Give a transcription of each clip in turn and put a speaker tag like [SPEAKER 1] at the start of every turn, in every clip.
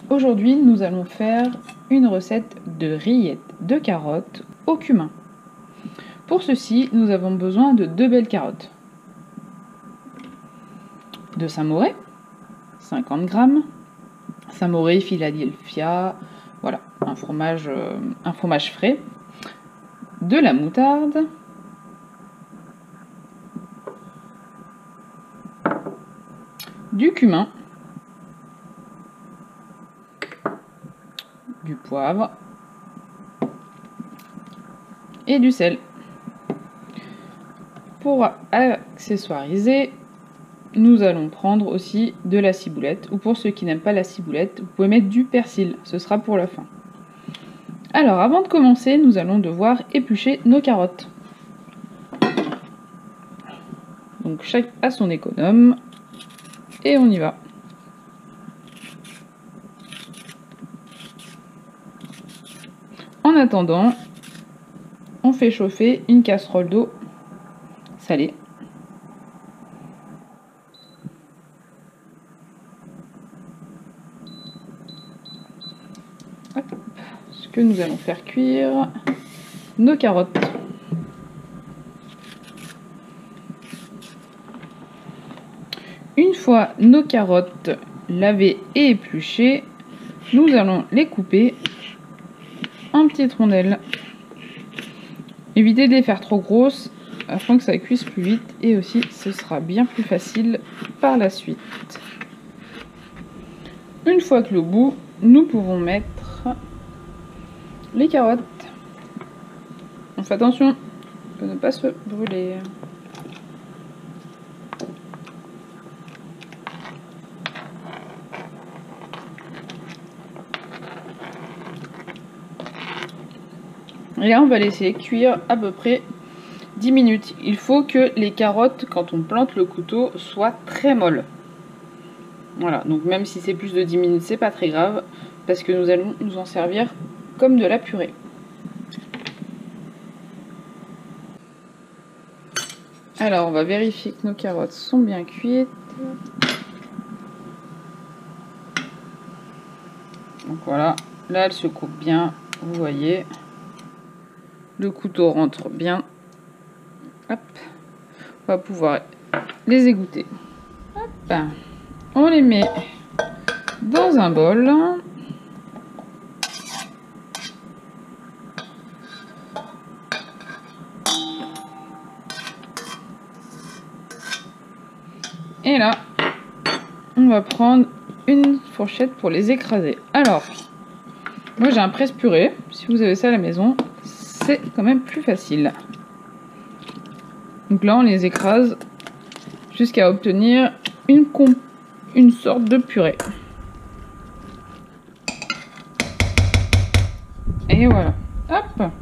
[SPEAKER 1] Aujourd'hui, nous allons faire une recette de rillettes de carottes au cumin. Pour ceci, nous avons besoin de 2 belles carottes, de Saint-Moré, 50 g, Saint-Moré, Philadelphia, voilà, un fromage frais, de la moutarde, du cumin, du poivre et du sel. Pour accessoiriser, nous allons prendre aussi de la ciboulette, ou pour ceux qui n'aiment pas la ciboulette, vous pouvez mettre du persil, ce sera pour la fin. Alors avant de commencer, nous allons devoir éplucher nos carottes. Donc chaque à son économe, et on y va. En attendant, on fait chauffer une casserole d'eau salée. Hop. Ce que nous allons faire cuire nos carottes. Une fois nos carottes lavées et épluchées, nous allons les couper en petites rondelles. Évitez de les faire trop grosses afin que ça cuise plus vite et aussi ce sera bien plus facile par la suite. Une fois que le bout, nous pouvons mettre les carottes. On fait attention de ne pas se brûler. Et là, on va laisser cuire à peu près 10 minutes. Il faut que les carottes, quand on plante le couteau, soient très molles. Voilà, donc même si c'est plus de 10 minutes, c'est pas très grave, parce que nous allons nous en servir comme de la purée. Alors, on va vérifier que nos carottes sont bien cuites. Donc voilà, là, elles se coupent bien, vous voyez. Le couteau rentre bien. Hop. On va pouvoir les égoutter. Hop. On les met dans un bol. Et là, on va prendre une fourchette pour les écraser. Alors, moi j'ai un presse-purée. Si vous avez ça à la maison, c'est quand même plus facile. Donc là, on les écrase jusqu'à obtenir une sorte de purée. Et voilà. Hop.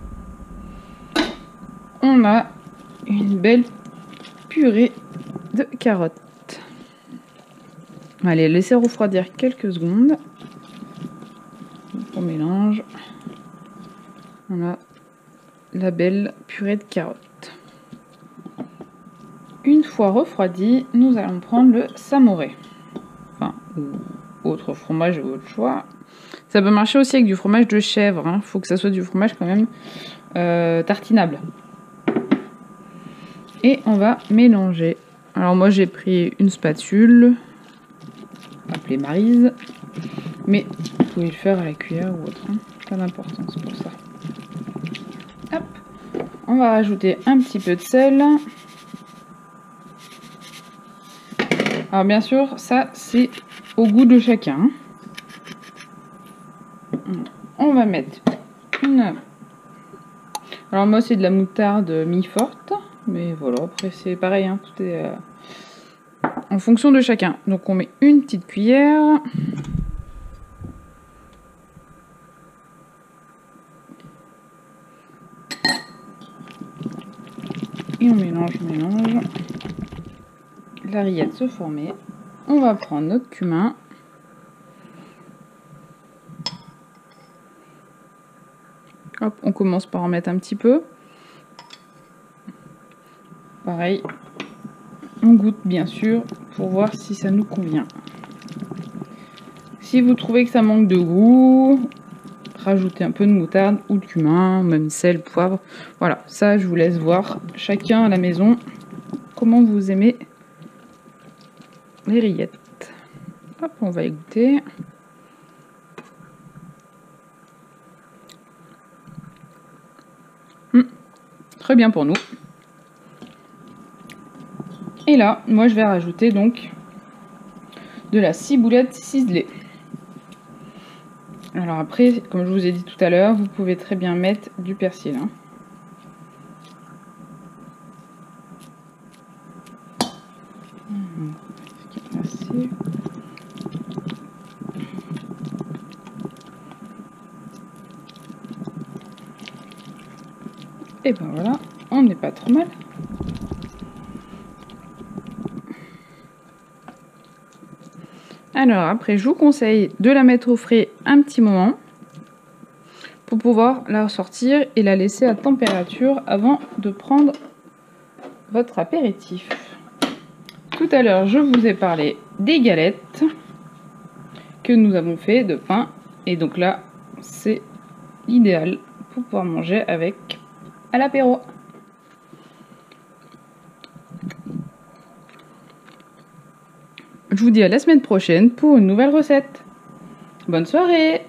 [SPEAKER 1] On a une belle purée de carottes. Allez, laissez refroidir quelques secondes. On mélange. Voilà la belle purée de carottes. Une fois refroidi, nous allons prendre le Saint-Moré. Enfin, ou autre fromage de votre choix. Ça peut marcher aussi avec du fromage de chèvre. Hein. Faut que ça soit du fromage quand même tartinable. Et on va mélanger. Alors moi j'ai pris une spatule, appelée Maryse. Mais vous pouvez le faire à la cuillère ou autre. Hein. Pas d'importance pour ça. Hop. On va rajouter un petit peu de sel. Alors bien sûr, ça c'est au goût de chacun. On va mettre une... Alors moi c'est de la moutarde mi-forte. Mais voilà, après c'est pareil, hein, tout est en fonction de chacun. Donc on met une petite cuillère. Et on mélange, La rillette se former. On va prendre notre cumin. Hop, on commence par en mettre un petit peu. Pareil, on goûte bien sûr pour voir si ça nous convient. Si vous trouvez que ça manque de goût, rajoutez un peu de moutarde ou de cumin, même sel, poivre. Voilà, ça je vous laisse voir chacun à la maison comment vous aimez les rillettes. Hop, on va y goûter. Très bien pour nous. Et là, moi je vais rajouter donc de la ciboulette ciselée. Alors après, comme je vous ai dit tout à l'heure, vous pouvez très bien mettre du persil. Hein. Et ben voilà, on n'est pas trop mal. Alors après, je vous conseille de la mettre au frais un petit moment pour pouvoir la ressortir et la laisser à température avant de prendre votre apéritif. Tout à l'heure, je vous ai parlé des galettes que nous avons fait de pain. Et donc là, c'est idéal pour pouvoir manger avec à l'apéro. Je vous dis à la semaine prochaine pour une nouvelle recette. Bonne soirée!